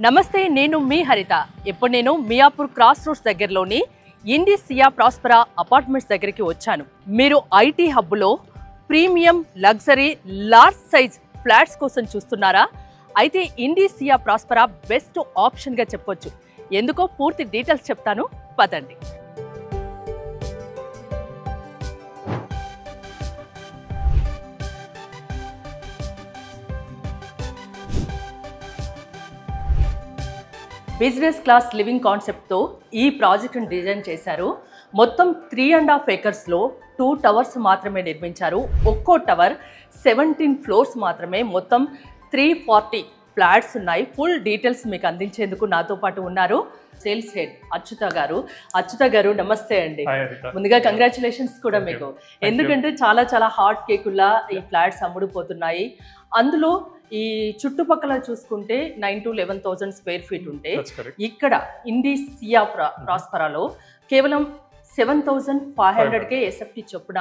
నమస్తే, నేను మీ హరిత. ఇప్పుడు నేను మియాపూర్ క్రాస్ రోడ్స్ దగ్గరలోని ఇండి సియా ప్రాస్పరా అపార్ట్మెంట్స్ దగ్గరికి వచ్చాను. మీరు ఐటీ హబ్లో premium luxury large size flats కోసం చూస్తున్నారా? అయితే ఇండి సియా ప్రాస్పరా బెస్ట్ ఆప్షన్గా చెప్పొచ్చు. ఎందుకో పూర్తి డీటెయిల్స్ చెప్తాను, పదండి. బిజినెస్ క్లాస్ లివింగ్ కాన్సెప్ట్తో ఈ ప్రాజెక్ట్ని డిజైన్ చేశారు. మొత్తం 3.5 acresలో 2 towers మాత్రమే నిర్మించారు. ఒక్కో టవర్ 17 floors మాత్రమే. మొత్తం 340 ఫ్లాట్స్ ఉన్నాయి. ఫుల్ డీటెయిల్స్ మీకు అందించేందుకు నాతో పాటు ఉన్నారు సేల్స్ హెడ్ అచ్యుత గారు. అచ్యుత గారు నమస్తే అండి. ముందుగా కంగ్రాచులేషన్స్ కూడా మీకు, ఎందుకంటే చాలా చాలా హాట్ కేకుల్లా ఈ ఫ్లాట్స్ అమ్ముడుపోతున్నాయి. అందులో ఈ చుట్టుపక్కల చూసుకుంటే 9,000 to 11,000 square feet ఉంటే ఇక్కడ ఇండి సియా ప్రాస్పరాలో కేవలం 7,500కే ఎస్ఎఫ్టీ చొప్పున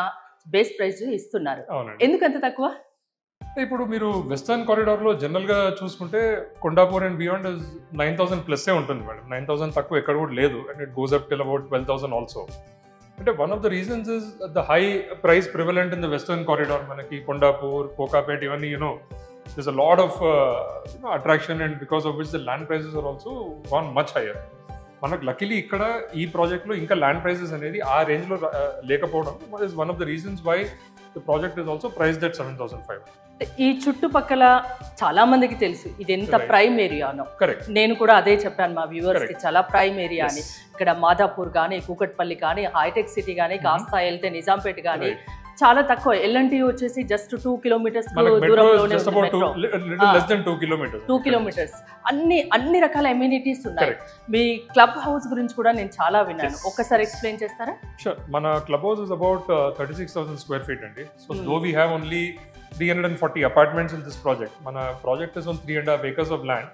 బేస్ ప్రైస్ ఇస్తున్నారు. ఎందుకంత తక్కువ? ఇప్పుడు మీరు వెస్టర్న్ కారిడార్ లో జనరల్ గా చూసుకుంటే కొండాపూర్ అండ్ బియాండ్ 9,000 ప్లస్ ఉంటుంది మేడం. 9,000 తక్కువ ఎక్కడ కూడా లేదు. And it goes up till about 12,000 also. అంటే one of the reasons is the high price prevalent in the western corridor. మనకి కొండాపూర్, కోకాపేట్, ఇవన్నీ there's a lot of attraction, and because of which the land prices are also gone much higher. మనకు luckily ఇక్కడ ఈ ప్రాజెక్ట్లో ఇంకా land prices అనేది ఆ రేంజ్లో లేకపోవడం is one of the reasons why the project is also priced at 7,500. ఈ చుట్టుపక్కల చాలా మందికి తెలుసు ఇది ఎంత ప్రైమ్ ఏరియానో. కరెక్ట్, నేను కూడా అదే చెప్పాను మా వ్యూవర్స్ కి, చాలా ప్రైమ్ ఏరియా అని. ఇక్కడ మాదాపూర్ కానీ, కూకట్పల్లి కానీ, హైటెక్ సిటీ కానీ, కాస్త వెళ్తే నిజాంపేట కానీ చాలా తక్కువ. ఎల్ఎన్టీ వచ్చేసి జస్ట్ 2 kilometers దూరంలోనే ఉంది. 2 kilometers. అన్ని రకాల అమ్యూనిటీస్ ఉన్నాయి. మీ క్లబ్ హౌస్ గురించి కూడా నేను చాలా విన్నాను, ఒక్కసారి ఎక్స్ప్లెయిన్ చేస్తారా? షూర్. మన club house is about 36,000 square feet అండి. So though we have only 340 apartments in this project. Mana project is on 3.5 acres of land,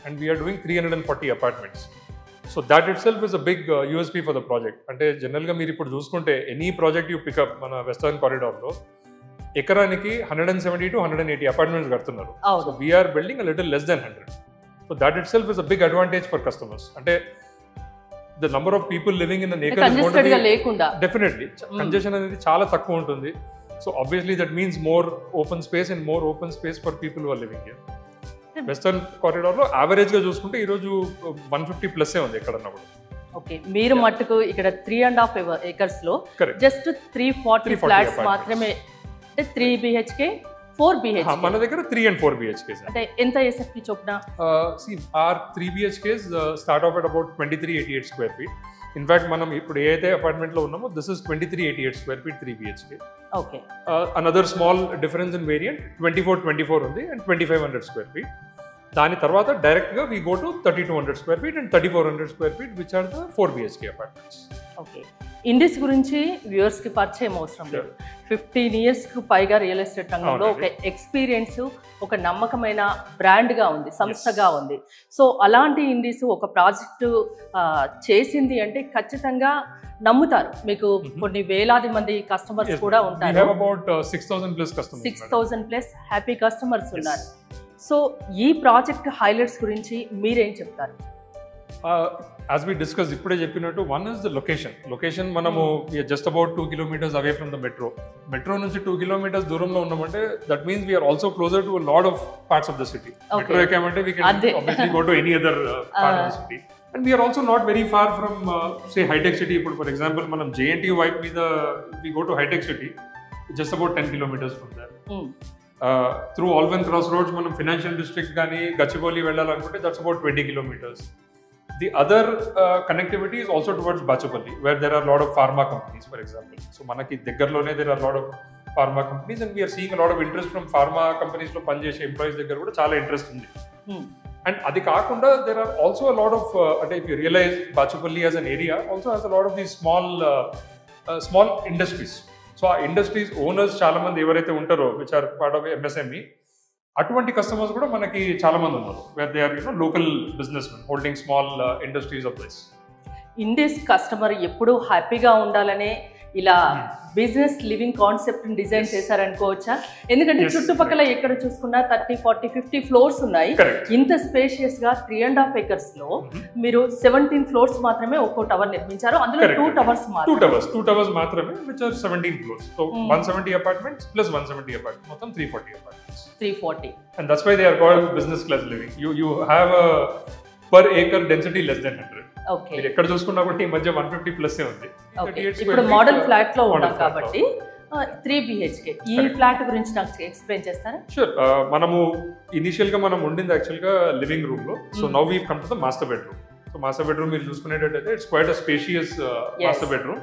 and we are doing 340 apartments. So that itself is a big USP for the project. Ante general ga meer ippudu chusukunte any project you pick up mana western corridor lo ekaraniki 170 to 180 apartments kartunnaru. So we are building a little less than 100. So that itself is a big advantage for customers. Ante the number of people living in an acre is going to be lekunda definitely congestion anedi chaala takku untundi. So obviously that means more open space and more open space for people who are living here. Western corridor లో average గా చూసుకుంటే ఈ రోజు 150 plus ఉంది ఎక్కడన్నా కూడా. Okay, మీరు మట్టుకు ఇక్కడ 3.5 acres లో జస్ట్ 340 ఫ్లాట్స్ మాత్రమే. అంటే 3 BHK 4 BHK మన దగ్గర 3 and 4 BHK. అంటే ఎంత ఎస్ఎఫ్టీ చొప్పున? See, our 3 BHKs start off at about 2388 square feet. In fact, మనం ఇప్పుడు ఏదైతే అపార్ట్మెంట్ లో ఉన్నామో this is 2388 square feet 3 BHK. Okay, another small difference in variant 2424 ఉంది and 2500 square feet. దాని తర్వాత డైరెక్ట్ గా we go to 3200 square feet and 3400 square feet which are the 4 BHK apartments. Okay, ఇండిస్ గురించి వ్యూవర్స్ కి పరిచయం అవసరం లేదు. 15 years కు పైగా రియల్ ఎస్టేట్ రంగంలో ఒక ఎక్స్పీరియన్స్, ఒక నమ్మకమైన బ్రాండ్ గా ఉంది, సంస్థగా ఉంది. సో అలాంటి ఇండిస్ ఒక ప్రాజెక్టు చేసింది అంటే ఖచ్చితంగా నమ్ముతారు. మీకు కొన్ని వేలాది మంది కస్టమర్స్ కూడా ఉంటారు. 6,000 ప్లస్ హ్యాపీ కస్టమర్స్ ఉన్నారు. సో ఈ ప్రాజెక్ట్ హైలైట్స్ గురించి మీరేం చెప్తారు? As we discussed, ఇప్పుడే చెప్పినట్టు one is the location. మనము just about 2 kilometers away from the metro నుంచి 2 kilometers దూరంలో ఉన్నామంటే that means we are also closer to a lot of parts of the city. Metro ఎక్కామంటే we can obviously go to any other part of the city. And we are also not very far from say high-tech city. ఇప్పుడు for example మనం JNTU వైపు మీద we go to high-tech city, just about 10 kilometers from there. Through Alvan Cross Roads మనం financial district కానీ గచ్చిబౌలి వెళ్ళాలనుకుంటే that's about 20 kilometers. The other connectivity is also towards Bachapalli, where there are a lot of pharma companies, for example. So manaki దగ్గరలోనే there are a lot of pharma companies, and we are seeing a lot of interest from pharma companies లో పనిచేసే employees దగ్గర కూడా చాలా interest ఉంది. And అది కాకుండా there are also a lot of అంటే if you realize Bachapalli as an area also has a lot of these small industries. So ఆ ఇండస్ట్రీస్ ఓనర్స్ చాలా మంది ఎవరైతే ఉంటారో which are part of MSME, అటువంటి కస్టమర్స్ కూడా మనకి చాలా మంది ఉన్నారు. Where they are local businessmen holding small industries of this. ఇండిస్ కస్టమర్ ఎప్పుడూ హ్యాపీగా ఉండాలనే ఇలా బిజినెస్ లివింగ్ కాన్సెప్ట్ డిజైన్ చేశారనుకోవచ్చా? ఎందుకంటే చుట్టుపక్కల ఎక్కడ చూసుకున్నా 30, 40, 50 ఫ్లోర్స్ ఉన్నాయి. ఇంత స్పేషియస్ గా 3.5 acres లో మీరు 17 ఫ్లోర్స్ మాత్రమే ఒక్కో టవర్ నిర్మించారు. అందులో 2 towers మాత్రమే. 2 towers మాత్రమే, which are 17 floors. So 170 apartments plus 170 apartments, మొత్తం 340 apartments. 340. And that's why they are called business class living. You have a per acre density less than 100. Okay. మీరు ఎక్కడ చూసుకున్నా కూడా ఈ మధ్య 150 ప్లస్ ఉంది. ఇప్పుడు మోడల్ ఫ్లాట్ లో ఉన్నాం కాబట్టి 3 BHK ఈ ఫ్లాట్ గురించి నాకు ఎక్స్ప్లెయిన్ చేస్తారా? షూర్. మనము ఇనిషియల్ గా మనం ఉండింది యాక్చువల్ గా లివింగ్ రూమ్ లో. So now we come to the master bedroom. So master bedroom మీరు చూసుకునేటట్టయితే it's quite a spacious master bedroom.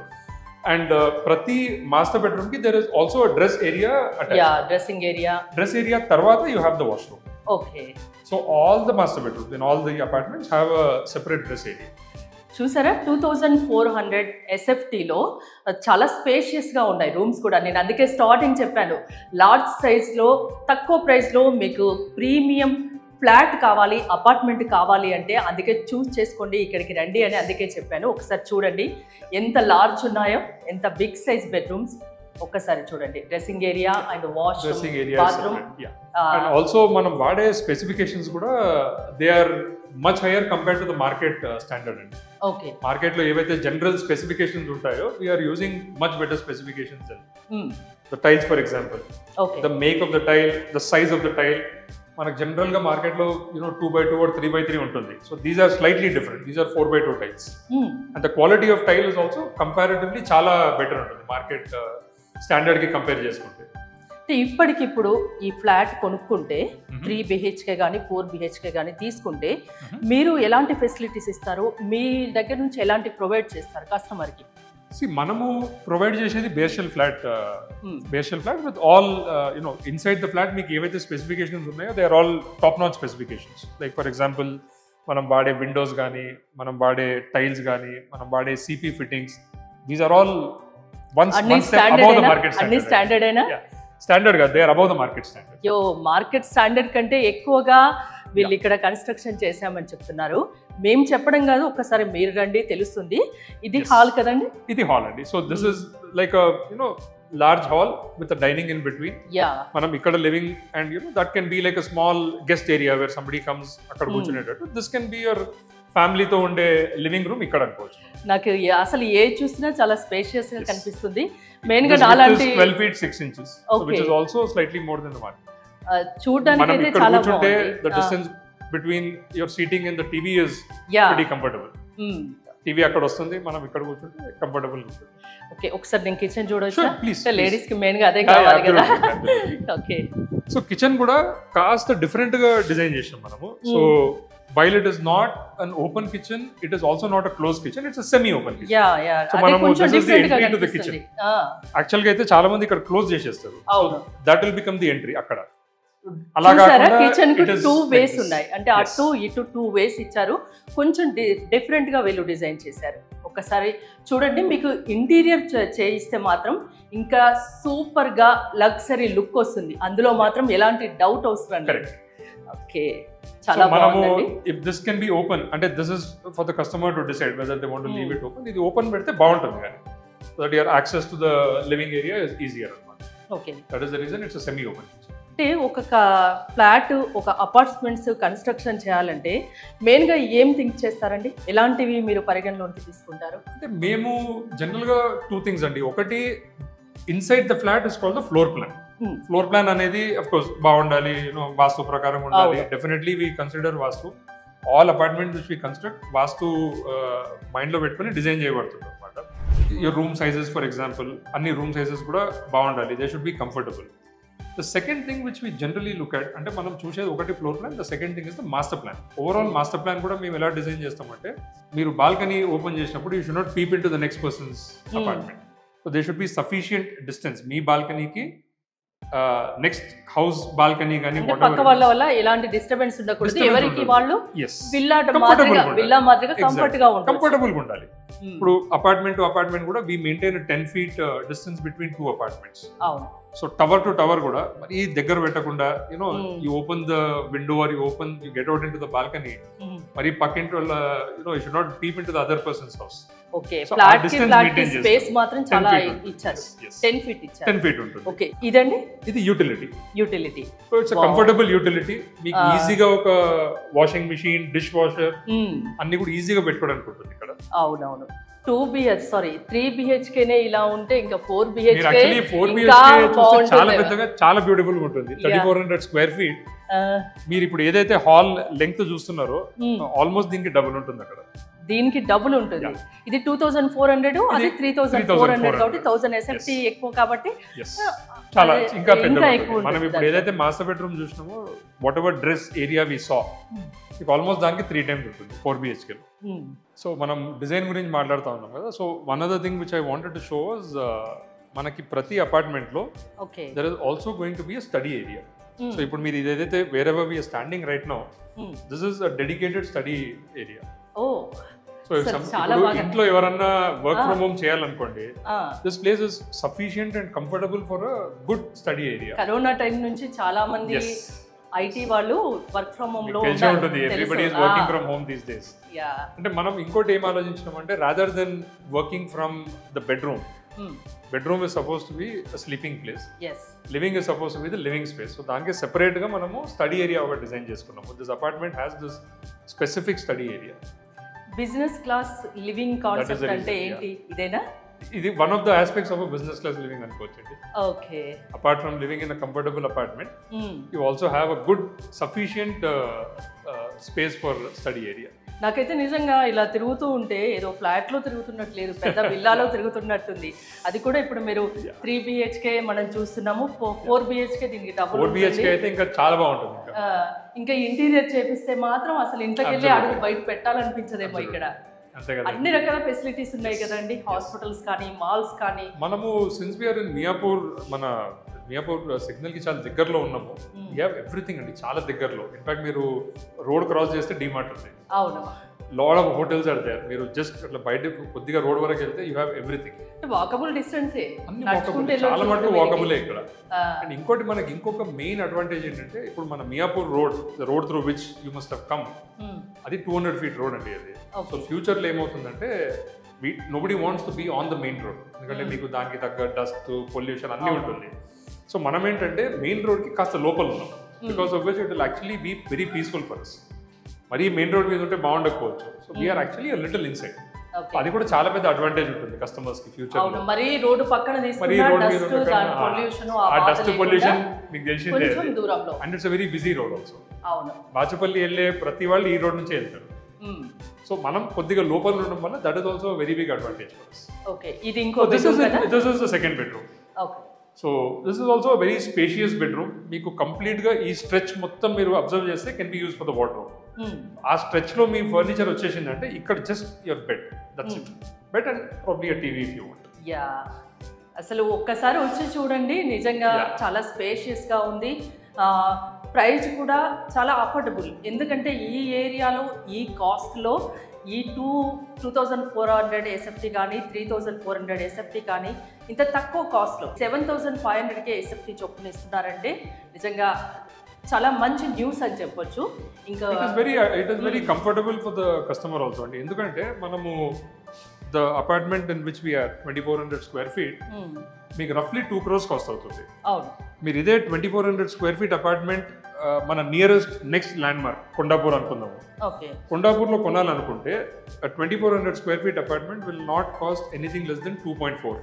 And ప్రతి మాస్టర్ బెడ్రూమ్ కి there is also a dress area attached. Yeah, dressing area. Dress area తర్వాత you have the washroom. Okay. So all the master bedrooms in all the apartments have a separate dress area. చూసారా 2400 SFT లో చాలా spacious గా ఉన్నాయి rooms కూడా. నేను అందుకే starting చెప్పాను, లార్జ్ సైజ్ లో తక్కువ ప్రైస్ లో మీకు ప్రీమియం ఫ్లాట్ కావాలి, అపార్ట్మెంట్ కావాలి అంటే అందుకే చూస్ చేసుకోండి, ఇక్కడికి రండి అని అందుకే చెప్పాను. ఒకసారి చూడండి ఎంత లార్జ్ ఉన్నాయో, ఎంత బిగ్ సైజ్ బెడ్రూమ్స్. ఒక్కసారి చూడండి, dressing area and wash bathroom. And also మనం వాడే స్పెసిఫికేషన్స్ కూడా they are much higher compared to the market standard అండి. ఓకే. మార్కెట్ లో ఏవైతే జనరల్ స్పెసిఫికేషన్స్ ఉంటాయో we are using much better specifications. The tiles for example, the make of the tile, the size of the tile. మనకు general గా market లో 2x2 or 3x3 ఉంటుంది. So these are slightly different. These are 4x2 tiles. And the quality of tile is also comparatively చాలా better ఉంటుంది market standard కి compare చేసుకుంటే. ఇప్పటికిప్పుడు ఈ ఫ్లాట్ కొనుక్కుంటే 3 BHK కానీ 4 BHK కానీ తీసుకుంటే మీరు ఎలాంటి ఫెసిలిటీస్ ఇస్తారు? మీ దగ్గర నుంచి ఎలాంటి ప్రొవైడ్ చేస్తారు కస్టమర్ కి? మనము ప్రొవైడ్ చేసేది special flat. Special flat with all inside the flat మీకు ఏవైతే స్పెసిఫికేషన్స్ ఉన్నాయో they are all top notch specifications. Like for example మనం వాడే విండోస్ కానీ, మనం వాడే టైల్స్ కానీ, మనం వాడే CP fittings, these are all one step above the market standard. అన్ని స్టాండర్డ్ అయినా స్టాండర్డ్ గా they are above the market standard. యో, మార్కెట్ స్టాండర్డ్ కంటే ఎక్కువగా వీళ్ళు ఇక్కడ కన్స్ట్రక్షన్ చేశామని చెప్తున్నారు. మేము చెప్పడం కాదు, ఒక్కసారి మీరు రండి తెలుస్తుంది. ఇది హాల్ కదండి? ఇది హాల్ అండి. So this is like large hall with dining in between. మనం ఇక్కడ living and that can be like a small guest area where somebody comes అక్కడ కూర్చునేటట్టు. దిస్ కెన్ బి యువర్ ఫ్యామిలీతో ఉండే లివింగ్ రూమ్ ఇక్కడ అనుకోవచ్చు. నాకు అసలు ఏ చూసినా చాలా స్పేషియస్ గా కనిపిస్తుంది. మెయిన్ గా నాలాంటి 12 feet 6 inches, which is also slightly more than the market. చూడడానికి అయితే చాలా బాగుంది. The distance between your seating and the TV is pretty comfortable. TV అక్కడ వస్తుంది, మనం ఇక్కడ కూర్చుంటే కంఫర్టబుల్ ఉంటుంది. ఓకే, ఒకసారి నేను కిచెన్ చూడొచ్చా? ప్లీజ్. లేడీస్ కి మెయిన్ గా అదే కావాలి కదా. ఓకే. సో కిచెన్ కూడా కాస్త డిఫరెంట్ గా డిజైన్ చేసాం మనము. So while it is not an open kitchen, it is also not a closed kitchen, it's a semi open kitchen. So manamu this is the entry to the kitchen. Actually ga aithe chaala mandi ikkada close chesestaru. So that will become the entry akkada. అలాగా kitchen కు 2 ways ఉన్నాయి. అంటే అటు ఇటు 2 ways ఇచ్చారు. కొంచెం different గా వీళ్ళు డిజైన్ చేశారు. ఒకసారి చూడండి, మీకు ఇంటీరియర్ చేయిస్తే మాత్రం ఇంకా సూపర్ గా లగ్జరీ లుక్ వస్తుంది. అందులో మాత్రం ఎలాంటి డౌట్ అవసరం లేదు. ఓకే, చాలా బాగుంది. If this can be open, అంటే this is for the customer to decide whether they want to leave it open. ఇది ఓపెన్ పెడితే బాగుంటుంది కానీ so that your access to the living area is easier అన్నమాట. Okay, that is the reason it's semi open. అంటే ఒక flat, ఒక apartments construction చేయాలంటే మెయిన్గా ఏం థింక్ చేస్తారండి? ఎలాంటివి మీరు పరిగణలోకి తీసుకుంటారు? అంటే మేము జనరల్గా 2 things అండి. ఒకటి, inside the flat is called the floor plan. Floor plan అనేది అఫ్ కోర్స్ బాగుండాలి, వాస్తు ప్రకారం ఉండాలి. Definitely we consider vastu. All apartment which we construct vastu మైండ్లో పెట్టుకుని డిజైన్ చేయబడుతుంది అనమాట. Your room sizes for example, అన్ని రూమ్ సైజెస్ కూడా బాగుండాలి. They should be comfortable. The second thing which we generally look at, అంటే మనం చూసేది ఒకటి floor plan. The second thing is the master plan. Overall master plan కూడా మేము ఎలా డిజైన్ చేస్తామంటే, మీరు బాల్కనీ ఓపెన్ చేసినప్పుడు you should not peep in to the next persons apartment. So they should be sufficient distance. మీ బాల్కనీకి next house balcony కానీ పక్క వాళ్ళ వల్ల ఎలాంటి డిస్టర్బెన్స్ ఉండకూడదు. ఎవరికి వాళ్ళు విల్లా మాదిరిగా కంఫర్టబుల్ గా ఉండాలి. ఇప్పుడు అపార్ట్మెంట్ టు అపార్ట్మెంట్ కూడా we maintain 10 feet distance between 2 apartments. So tower to tower కూడా మరి దగ్గర పెట్టకుండా you open the window or you get out in to the balcony. మరి పక్కింటి వల్ల you should not peep in to the other person's house. Okay, So, flat ఆ కి distance flat కి maintain స్పేస్ చేస్తాం. మాత్రం 10 చాలా feet ఉంటుంది. ఇచ్చారు. Yes, yes. 10 feet ఇచ్చారు. 10 feet ఉంటుంది. ఓకే, ఇదండి ఇది utility. Utility. So it's comfortable utility. మీకు ఈజీగా ఒక వాషింగ్ మిషన్, డిష్ వాషర్ అన్ని కూడా ఈజీగా పెట్టుకోవడానికి ఉంటుంది ఇక్కడ. అవునవును. 3 BHK ఇలా ఉంటే ఇంకా 4 మీరు BHK యాక్చువల్లీ 4 ఇంకా BHK చూస్తే చాలా బాగుంటుంది. పెద్దగా, చాలా బ్యూటిఫుల్ గా ఉంటుంది. 3400 స్క్వేర్ ఫీట్. మీరు ఇప్పుడు ఏదైతే హాల్ లెంగ్త్ చూస్తున్నారో ఆల్మోస్ట్ దీనికి డబుల్ ఉంటుంది అక్కడ. దీనికి డబుల్ ఉంటుంది. ఇది 2400, అది 3400 కాబట్టి 1000 SFT ఎక్కువ కాబట్టి చాలా ఇంకా పెద్దగా ఎక్కువ ఉంటుంది. మనం ఇప్పుడు ఏదైతే మాస్టర్ బెడ్రూమ్ చూసినామో whatever dress area we saw, మీకు ఆల్మోస్ట్ దానికి 3 times ఉంటుంది 4 BHK. సో మనం డిజైన్ గురించి మాట్లాడుతూ ఉన్నాం కదా. So one other thing which I wanted to show was మనకి ప్రతి అపార్ట్మెంట్ లో there is also going to be a study area. So ఇప్పుడు మీరు ఏదైతే wherever we are standing right now, this is a dedicated study area. So ఇంట్లో ఎవరన్నా work from home చేయాలనుకోండి, this place is sufficient and comfortable for a good study area. Corona time నుంచి చాలా మంది IT వాళ్ళు work from home లో ఉంటుంది. Everybody is working from home these days. అంటే మనం ఇంకోటి ఏం ఆలోచించినాం అంటే, rather than working from the bedroom, bedroom is suppose to be sleeping place, living is suppose to be the living space. So దానికి separate గా మనము స్టడీ ఏరియా ఒకటి design చేసుకున్నాము. This apartment has this specific study area. Business class living concept అంటే ఏంటి? ఇదేనా? ఇది one of the aspects of business class living అనుకోవచ్చండి. Okay, apart from living in a comfortable apartment, you also have a good sufficient space for study area. నాకైతే నిజంగా ఇలా తిరుగుతూ ఉంటే ఏదో ఫ్లాట్ లో తిరుగుతున్నట్లేదు, పెద్ద విల్లాలో తిరుగుతున్నట్టుంది. అది కూడా ఇప్పుడు మీరు 3 BHK మనం చూస్తున్నాము, 4 BHK దీనికి డబుల్ 4 BHK అయితే ఇంకా చాలా బాగుంటుంది. ఇంకా ఇంటీరియర్ చేపిస్తే మాత్రం అసలు ఇంట్లోకి వెళ్ళి అడుగు బయట పెట్టాలనిపించదేమో. ఇక్కడ అన్ని రకాల ఫెసిలిటీస్ ఉన్నాయి కదండి, హాస్పిటల్స్ కానీ, మాల్స్ కానీ. మనము సిన్స్ వీఆర్ ఇన్ మియాపూర్, మన మియాపూర్ సిగ్నల్ కి చాలా దగ్గరలో ఉన్నాము. యూ హ్యావ్ ఎవ్రీథింగ్ అండి, చాలా దగ్గరలో. ఇన్ఫాక్ట్ మీరు రోడ్ క్రాస్ చేస్తే డిమార్ట్ ఉంది. అవును, lot of hotels are there. మీరు జస్ట్ అట్లా బయట కొద్దిగా రోడ్ వరకు వెళ్తే యూ హ్యావ్ ఎవ్రీథింగ్. వాకబుల్ డిస్టెన్సే, చాలా మటుకు వాకబులే ఇక్కడ. అండ్ ఇంకోటి మనకి ఇంకొక మెయిన్ అడ్వాంటేజ్ ఏంటంటే, ఇప్పుడు మన Miyapur road through which you must have come, అది 200 feet రోడ్ అండి అది. సో ఫ్యూచర్ లో ఏమవుతుందంటే, nobody wants to be on the main road, ఎందుకంటే మీకు దానికి తగ్గ డస్ట్, పొల్యూషన్ అన్నీ ఉంటుంది. సో మనం ఏంటంటే మెయిన్ రోడ్ కి కాస్త లోపల ఉన్నాం, because of which it will actually be very peaceful for us. మరి మెయిన్ రోడ్ మీద ఉంటే బాగుండకపోవచ్చు. So we're actually little inside. అది కూడా చాలా పెద్ద అడ్వాంటేజ్ ఉంటుంది కస్టమర్స్ కి ఫ్యూచర్ లో. మరి రోడ్ పక్కన ఆ డస్ట్ పొల్యూషన్ మీకు తెలిసిందే, and it's very busy road also. Bachupally వెళ్ళే ప్రతి వాళ్ళు ఈ రోడ్ నుంచే వెళ్తారు. సో మనం కొద్దిగా లోపల ఉండడం వల్ల that is also very big advantage for us. Okay, ఇది ఇంకో this is the second bedroom. Okay, so this is also very spacious bedroom. మీకు కంప్లీట్ గా ఈ స్ట్రెచ్ మొత్తం మీరు అబ్జర్వ్ చేస్తే can be use for the wardrobe. ఆ stretch లో మీ ఫర్నిచర్ వచ్చేసిందంటే ఇక్కడ just your bed, that's it. Bed and probably a TV if you want. Yeah, అసలు ఒక్కసారి వచ్చి చూడండి, నిజంగా చాలా స్పేషియస్ గా ఉంది. ప్రైస్ కూడా చాలా అఫోర్డబుల్, ఎందుకంటే ఈ ఏరియాలో ఈ కాస్ట్లో ఈ 2400 SFT కానీ 3400 SFT కానీ ఇంత తక్కువ కాస్ట్లో 7500కే SFT చొప్పున ఇస్తున్నారంటే నిజంగా చాలా మంచి న్యూస్ అని చెప్పొచ్చు. ఇంకా it is very comfortable for the customer also అండి, ఎందుకంటే మనము the apartment in which we are 2400 square feet మీకు రఫ్లీ 2 crores కాస్ట్ అవుతుంది. అవును, మీరు ఇదే 2400 square feet అపార్ట్మెంట్ మన nearest next land mark Kondapur అనుకుందాము. కొండాపూర్లో కొనాలనుకుంటే 2400 square feet apartment will not cost anything less than 2.4.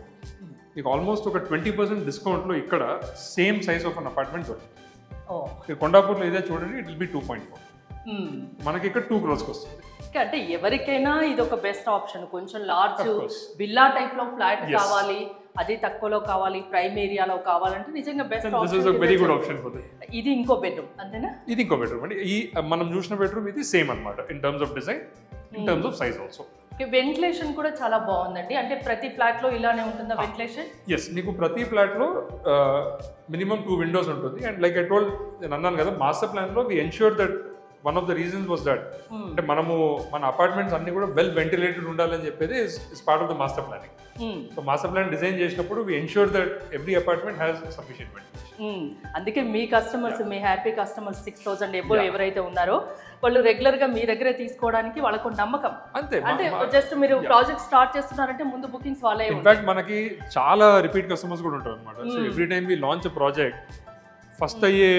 మీకు ఆల్మోస్ట్ ఒక 20% డిస్కౌంట్లో ఇక్కడ same size of an apartment దొరుకుతుంది. కొండాపూర్లో ఇదే చూడండి, ఇట్ విల్ బి 2.4. మనకి ఇక్కడ 2 crores వస్తుంది. అంటే ఎవరికైనా ఇది ఒక బెస్ట్ ఆప్షన్. కొంచెం లార్జ్ విల్లా టైప్ లో ఫ్లాట్ కావాలి, అది తక్కువలో కావాలి, ప్రైమ్ ఏరియాలో కావాలంటే నిజంగా best option. Very good option for this. ఇది ఇంకో బెడ్రూమ్ అంతేనా? ఇది ఇంకో బెడ్రూమ్ అండి. ఈ మనం చూసిన బెడ్రూమ్ ఇది సేమ్ అన్నమాట in terms of design, in terms of size also. Ventilation కూడా చాలా బాగుందండి. అంటే ప్రతి ఫ్లాట్ లో ఇలానే ఉంటుందా వెంటిలేషన్? ఎస్, మీకు ప్రతి ఫ్లాట్ లో మినిమం 2 windows ఉంటుంది. అండ్ లైక్ ఐ టోల్డ్, నేను అన్నాను కదా, మాస్టర్ ప్లాన్ లో we ensure that one of the reasons was that. అంటే మన అపార్ట్మెంట్స్ అన్ని కూడా వెల్ వెంటిలేటెడ్ ఉండాలని చెప్పేది is part of the master planning. So master plan design చేసినప్పుడు we ensure that every apartment has sufficient ventilation. అందుకే మీ కస్టమర్స్, మీ హ్యాపీ కస్టమర్స్ 6,000 ఎబో ఎవరైతే ఉన్నారో వాళ్ళు రెగ్యులర్ గా మీ దగ్గరే తీసుకోవడానికి వాళ్ళకు నమ్మకం. అంతే. అంటే జస్ట్ మీరు ప్రాజెక్ట్ స్టార్ట్ చేస్తున్నారంటే ముందు బుకింగ్స్ వాళ్ళే. ఇన్ఫాక్ట్ మనకి చాలా రిపీట్ కస్టమర్స్ కూడా ఉంటారు అనమాట. So every time we launch project first అయ్యే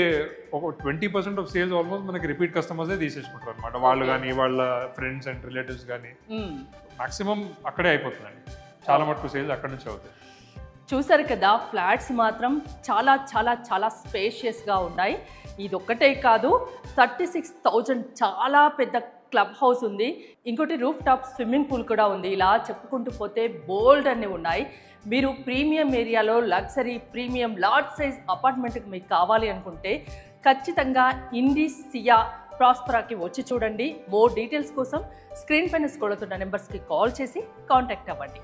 ఒక 20% ఆఫ్ సేల్స్ ఆల్మోస్ట్ మనకి రిపీట్ కస్టమర్సే తీసేసుకుంటారు అనమాట. వాళ్ళు కానీ వాళ్ళ ఫ్రెండ్స్ అండ్ రిలేటివ్స్ కానీ మాక్సిమం అక్కడే అయిపోతున్నాయి. చాలా మటుకు సేల్స్ అక్కడ నుంచి అవుతాయి. చూసారు కదా, ఫ్లాట్స్ మాత్రం చాలా చాలా చాలా స్పేషియస్గా ఉన్నాయి. ఇదొక్కటే కాదు, 36,000 చాలా పెద్ద క్లబ్ హౌస్ ఉంది, ఇంకోటి రూఫ్ టాప్ స్విమ్మింగ్ పూల్ కూడా ఉంది. ఇలా చెప్పుకుంటూ పోతే బోల్డ్ అన్నీ ఉన్నాయి. మీరు ప్రీమియం ఏరియాలో లగ్జరీ ప్రీమియం లార్జ్ సైజ్ అపార్ట్మెంట్కి మీకు కావాలి అనుకుంటే ఖచ్చితంగా ఇండిస్ సియా ప్రాస్పరాకి వచ్చి చూడండి. మోర్ డీటెయిల్స్ కోసం స్క్రీన్ పైన స్క్రోల్ అవుతున్న నెంబర్స్కి కాల్ చేసి కాంటాక్ట్ అవ్వండి.